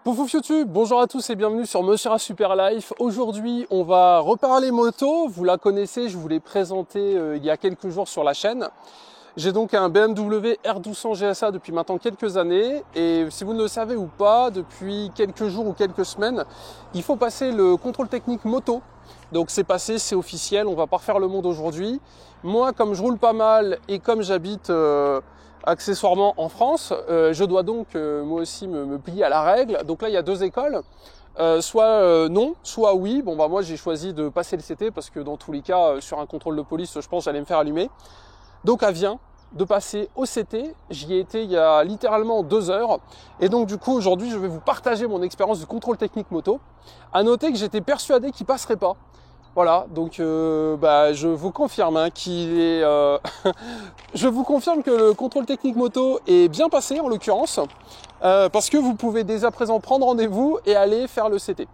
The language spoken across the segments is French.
Pouf YouTube, bonjour à tous et bienvenue sur Monsieur A Super Life. Aujourd'hui, on va reparler moto. Vous la connaissez, je vous l'ai présenté il y a quelques jours sur la chaîne. J'ai donc un BMW R1200 GSA depuis maintenant quelques années. Et si vous ne le savez ou pas, depuis quelques jours ou quelques semaines, il faut passer le contrôle technique moto. Donc c'est passé, c'est officiel, on va pas refaire le monde aujourd'hui. Moi, comme je roule pas mal et comme j'habite accessoirement en France, je dois donc moi aussi me plier à la règle. Donc là, il y a deux écoles. Soit non, soit oui. Bon bah moi j'ai choisi de passer le CT parce que dans tous les cas, sur un contrôle de police, je pense que j'allais me faire allumer. Donc elle vient de passer au CT. J'y ai été il y a littéralement 2 heures. Et donc du coup aujourd'hui je vais vous partager mon expérience du contrôle technique moto. À noter que j'étais persuadé qu'il passerait pas. Voilà, donc je vous confirme qu'il est. Je vous confirme que le contrôle technique moto est bien passé en l'occurrence, parce que vous pouvez dès à présent prendre rendez-vous et aller faire le CT.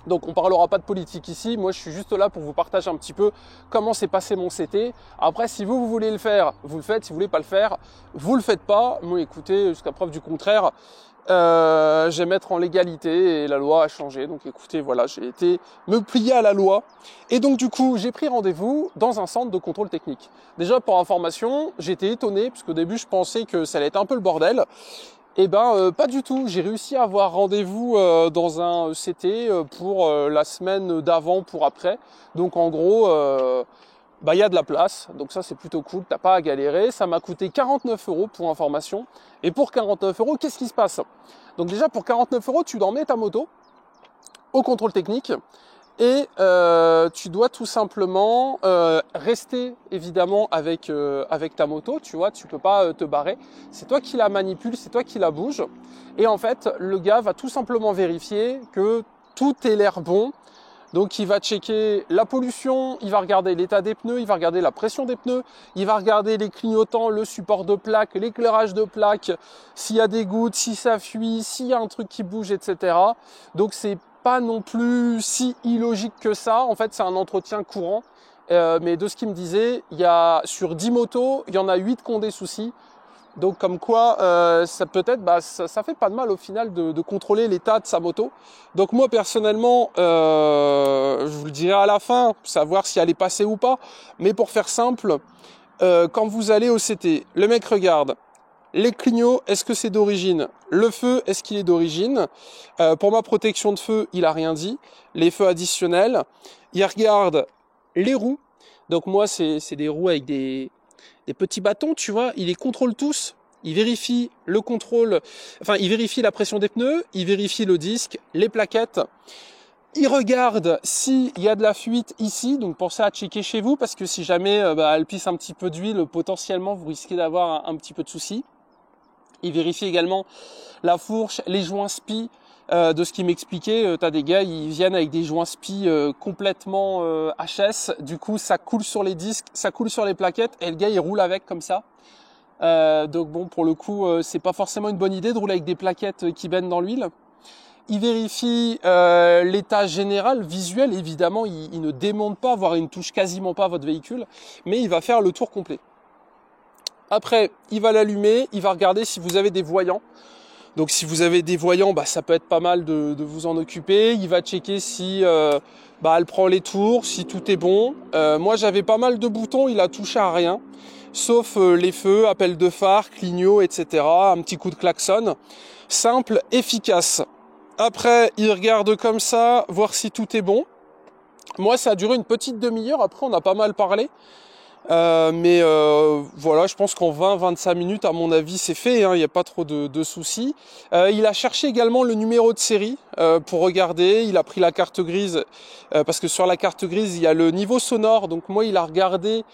Donc on parlera pas de politique ici, moi je suis juste là pour vous partager un petit peu comment s'est passé mon CT. Après si vous voulez le faire, vous le faites, si vous voulez pas le faire, vous le faites pas. Moi écoutez, jusqu'à preuve du contraire, je vais mettre en légalité et la loi a changé. Donc écoutez, voilà, j'ai été me plier à la loi. Et donc du coup, j'ai pris rendez-vous dans un centre de contrôle technique. Déjà pour information, j'étais étonné parce qu'au début je pensais que ça allait être un peu le bordel. Eh ben pas du tout, j'ai réussi à avoir rendez-vous dans un CT pour la semaine d'avant pour après. Donc en gros, y a de la place, donc ça c'est plutôt cool, t'as pas à galérer. Ça m'a coûté 49 € pour information. Et pour 49 €, qu'est-ce qui se passe? Donc déjà pour 49 €, tu dois emmener ta moto au contrôle technique. Et tu dois tout simplement rester évidemment avec ta moto, tu vois, tu peux pas te barrer. C'est toi qui la manipule, c'est toi qui la bouge. Et en fait, le gars va tout simplement vérifier que tout ait l'air bon. Donc il va checker la pollution, il va regarder l'état des pneus, il va regarder la pression des pneus, il va regarder les clignotants, le support de plaque, l'éclairage de plaque, s'il y a des gouttes, si ça fuit, s'il y a un truc qui bouge, etc. Donc c'est pas non plus si illogique que ça. En fait, c'est un entretien courant. Mais de ce qu'il me disait, il y a sur 10 motos, il y en a 8 qui ont des soucis. Donc comme quoi, ça peut-être, ça fait pas de mal au final de contrôler l'état de sa moto. Donc moi personnellement, je vous le dirai à la fin, savoir si elle est passée ou pas. Mais pour faire simple, quand vous allez au CT, le mec regarde. Les clignots, est-ce que c'est d'origine? Le feu, est-ce qu'il est d'origine? Pour ma protection de feu, il a rien dit. Les feux additionnels. Il regarde les roues. Donc moi, c'est des roues avec des petits bâtons, tu vois. Il les contrôle tous. Il vérifie le contrôle. Enfin, il vérifie la pression des pneus. Il vérifie le disque, les plaquettes. Il regarde s'il y a de la fuite ici, donc pensez à checker chez vous parce que si jamais elle pisse un petit peu d'huile, potentiellement vous risquez d'avoir un petit peu de soucis. Il vérifie également la fourche, les joints spi. De ce qu'il m'expliquait, t'as des gars, ils viennent avec des joints spi complètement HS. Du coup, ça coule sur les disques, ça coule sur les plaquettes et le gars, il roule avec comme ça. Donc bon, pour le coup, c'est pas forcément une bonne idée de rouler avec des plaquettes qui baignent dans l'huile. Il vérifie l'état général, visuel. Évidemment, il ne démonte pas, voire il ne touche quasiment pas votre véhicule, mais il va faire le tour complet. Après, il va l'allumer, il va regarder si vous avez des voyants. Donc si vous avez des voyants, ça peut être pas mal de vous en occuper. Il va checker si elle prend les tours, si tout est bon. Moi j'avais pas mal de boutons, il a touché à rien. Sauf les feux, appel de phare, clignot, etc. Un petit coup de klaxon. Simple, efficace. Après, il regarde comme ça, voir si tout est bon. Moi ça a duré une petite demi-heure, après on a pas mal parlé. Voilà, je pense qu'en 20-25 minutes, à mon avis, c'est fait, il n'y a pas trop de soucis. Il a cherché également le numéro de série pour regarder. Il a pris la carte grise parce que sur la carte grise, il y a le niveau sonore. Donc moi, il a regardé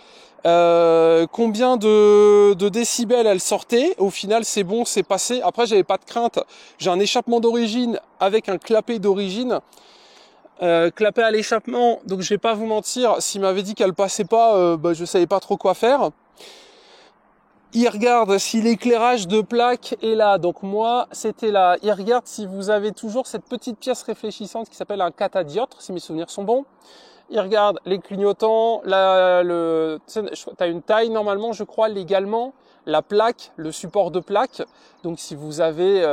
combien de décibels elle sortait. Au final, c'est bon, c'est passé. Après, j'avais pas de crainte. J'ai un échappement d'origine avec un clapet d'origine. Clapet à l'échappement, donc je vais pas vous mentir, s'il m'avait dit qu'elle passait pas, je savais pas trop quoi faire. Il regarde si l'éclairage de plaque est là, donc moi c'était là. Il regarde si vous avez toujours cette petite pièce réfléchissante qui s'appelle un catadioptre, si mes souvenirs sont bons. Il regarde les clignotants, t'as une taille normalement, je crois légalement, la plaque, le support de plaque. Donc si vous avez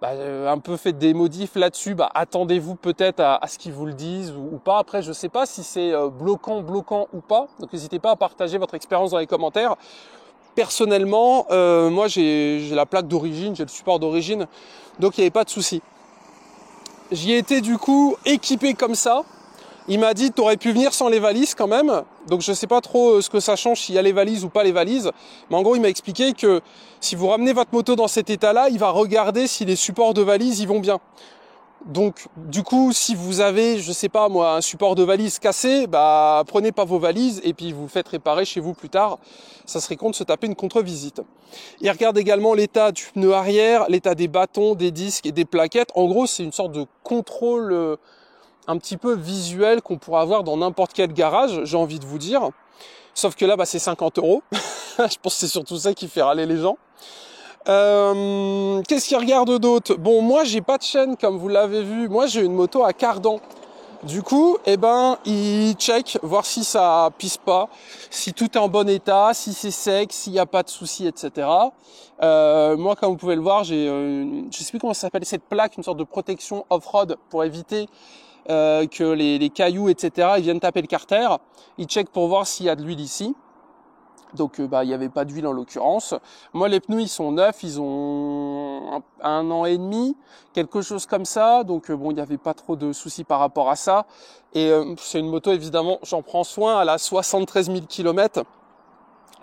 un peu fait des modifs là-dessus, attendez-vous peut-être à ce qu'ils vous le disent ou pas. Après, je sais pas si c'est bloquant ou pas. Donc n'hésitez pas à partager votre expérience dans les commentaires. Personnellement, moi j'ai la plaque d'origine, j'ai le support d'origine, donc il n'y avait pas de souci. J'y ai été du coup équipé comme ça. Il m'a dit t'aurais pu venir sans les valises quand même. Donc je sais pas trop ce que ça change s'il y a les valises ou pas les valises. Mais en gros il m'a expliqué que si vous ramenez votre moto dans cet état-là, il va regarder si les supports de valises y vont bien. Donc du coup si vous avez, je sais pas moi, un support de valise cassé, prenez pas vos valises et puis vous faites réparer chez vous plus tard. Ça serait con de se taper une contre-visite. Il regarde également l'état du pneu arrière, l'état des bâtons, des disques et des plaquettes. En gros c'est une sorte de contrôle un petit peu visuel qu'on pourra avoir dans n'importe quel garage, j'ai envie de vous dire. Sauf que là, c'est 50 €. Je pense que c'est surtout ça qui fait râler les gens. Qu'est-ce qu'il regarde d'autre? Bon, moi, j'ai pas de chaîne, comme vous l'avez vu. Moi, j'ai une moto à cardan. Du coup, il check, voir si ça pisse pas, si tout est en bon état, si c'est sec, s'il n'y a pas de soucis, etc. Moi, comme vous pouvez le voir, j'ai, je sais plus comment ça s'appelle, cette plaque, une sorte de protection off-road pour éviter que les cailloux, etc., ils viennent taper le carter. Ils checkent pour voir s'il y a de l'huile ici. Donc, il n'y avait pas d'huile en l'occurrence. Moi, les pneus, ils sont neufs, ils ont un an et demi, quelque chose comme ça. Donc, il n'y avait pas trop de soucis par rapport à ça. Et c'est une moto, évidemment, j'en prends soin. Elle a 73 000 km.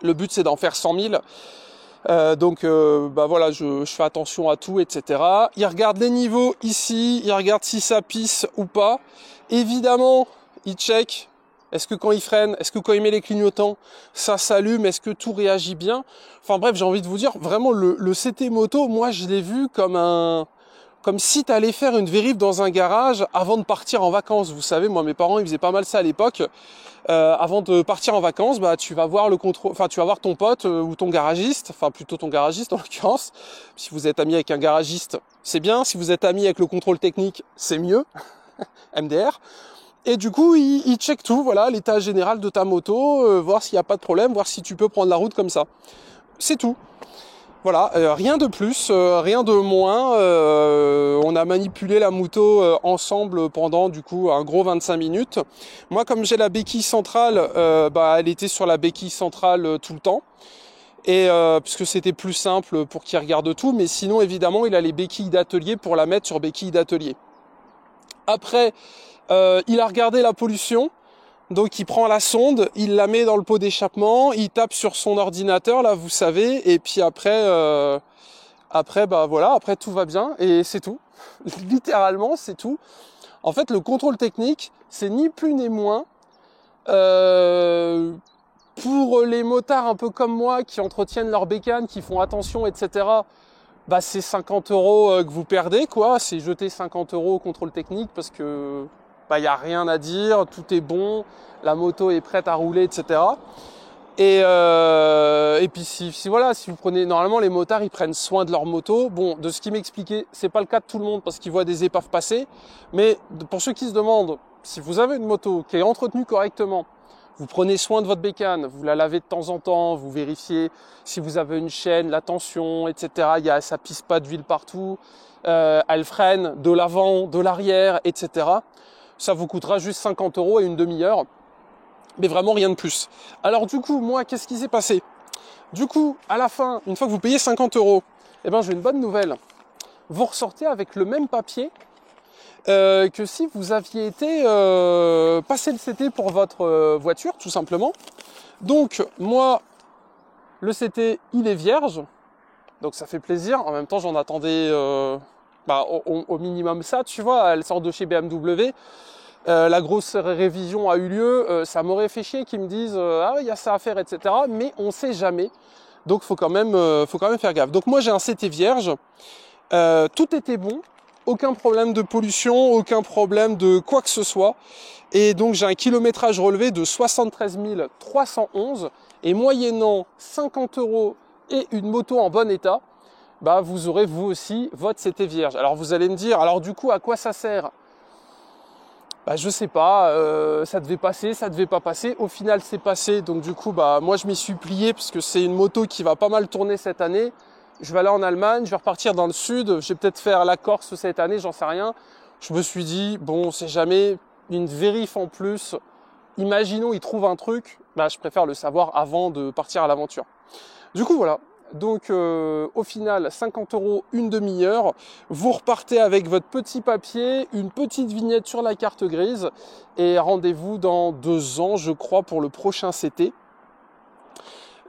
Le but, c'est d'en faire 100 000. Voilà, je fais attention à tout, etc. Il regarde les niveaux ici, il regarde si ça pisse ou pas. Évidemment, il check. Est-ce que quand il freine, est-ce que quand il met les clignotants, ça s'allume, est-ce que tout réagit bien? Enfin bref, j'ai envie de vous dire, vraiment, le CT Moto, moi, je l'ai vu comme si tu allais faire une vérif dans un garage avant de partir en vacances. Vous savez, moi, mes parents, ils faisaient pas mal ça à l'époque. Avant de partir en vacances, tu vas voir tu vas voir ton pote ou ton garagiste, enfin plutôt ton garagiste en l'occurrence. Si vous êtes ami avec un garagiste, c'est bien. Si vous êtes ami avec le contrôle technique, c'est mieux. MDR. Et du coup, il check tout, voilà, l'état général de ta moto, voir s'il n'y a pas de problème, voir si tu peux prendre la route comme ça. C'est tout. Voilà, rien de plus, rien de moins. On a manipulé la moto ensemble pendant du coup un gros 25 minutes. Moi, comme j'ai la béquille centrale, elle était sur la béquille centrale tout le temps. Et puisque c'était plus simple pour qu'il regarde tout, mais sinon évidemment il a les béquilles d'atelier pour la mettre sur béquille d'atelier. Après, il a regardé la pollution. Donc il prend la sonde, il la met dans le pot d'échappement, il tape sur son ordinateur, là vous savez, et puis après tout va bien et c'est tout. Littéralement c'est tout. En fait le contrôle technique, c'est ni plus ni moins pour les motards un peu comme moi qui entretiennent leur bécane, qui font attention, etc. C'est 50 € que vous perdez, quoi. C'est jeter 50 € au contrôle technique parce que y a rien à dire, tout est bon, la moto est prête à rouler, etc. Et puis si vous prenez, normalement les motards ils prennent soin de leur moto. Bon, de ce qu'il m'expliquait, c'est pas le cas de tout le monde parce qu'ils voient des épaves passer. Mais pour ceux qui se demandent, si vous avez une moto qui est entretenue correctement, vous prenez soin de votre bécane, vous la lavez de temps en temps, vous vérifiez si vous avez une chaîne, la tension, etc. Ça pisse pas d'huile partout, elle freine de l'avant, de l'arrière, etc. Ça vous coûtera juste 50 € et une demi-heure, mais vraiment rien de plus. Alors du coup, moi, qu'est-ce qui s'est passé? Du coup, à la fin, une fois que vous payez 50 €, j'ai une bonne nouvelle. Vous ressortez avec le même papier que si vous aviez été passer le CT pour votre voiture, tout simplement. Donc, moi, le CT, il est vierge, donc ça fait plaisir. En même temps, j'en attendais au minimum ça, tu vois, elle sort de chez BMW. La grosse révision a eu lieu, ça m'aurait fait chier qu'ils me disent il y a ça à faire, etc. Mais on sait jamais, donc faut quand même faire gaffe. Donc moi j'ai un CT vierge, tout était bon, aucun problème de pollution, aucun problème de quoi que ce soit, et donc j'ai un kilométrage relevé de 73 311, et moyennant 50 € et une moto en bon état, vous aurez vous aussi votre CT vierge. Alors vous allez me dire, alors du coup à quoi ça sert? Je sais pas, ça devait passer, ça devait pas passer. Au final, c'est passé. Donc du coup, moi je m'y suis plié parce que c'est une moto qui va pas mal tourner cette année. je vais aller en Allemagne, je vais repartir dans le sud, je vais peut-être faire la Corse cette année, j'en sais rien. Je me suis dit, bon, c'est jamais une vérif en plus. Imaginons, il trouve un truc, bah, je préfère le savoir avant de partir à l'aventure. Du coup, voilà. Donc, au final, 50 €, une demi-heure. Vous repartez avec votre petit papier, une petite vignette sur la carte grise. Et rendez-vous dans 2 ans, je crois, pour le prochain CT.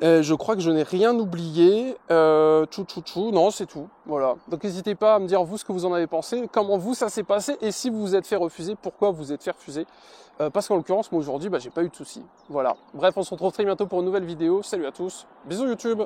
Je crois que je n'ai rien oublié. Non, c'est tout. Voilà. Donc n'hésitez pas à me dire vous ce que vous en avez pensé, comment vous ça s'est passé et si vous vous êtes fait refuser, pourquoi vous êtes fait refuser. Parce qu'en l'occurrence, moi aujourd'hui, j'ai pas eu de soucis. Voilà. Bref, on se retrouve très bientôt pour une nouvelle vidéo. Salut à tous. Bisous YouTube.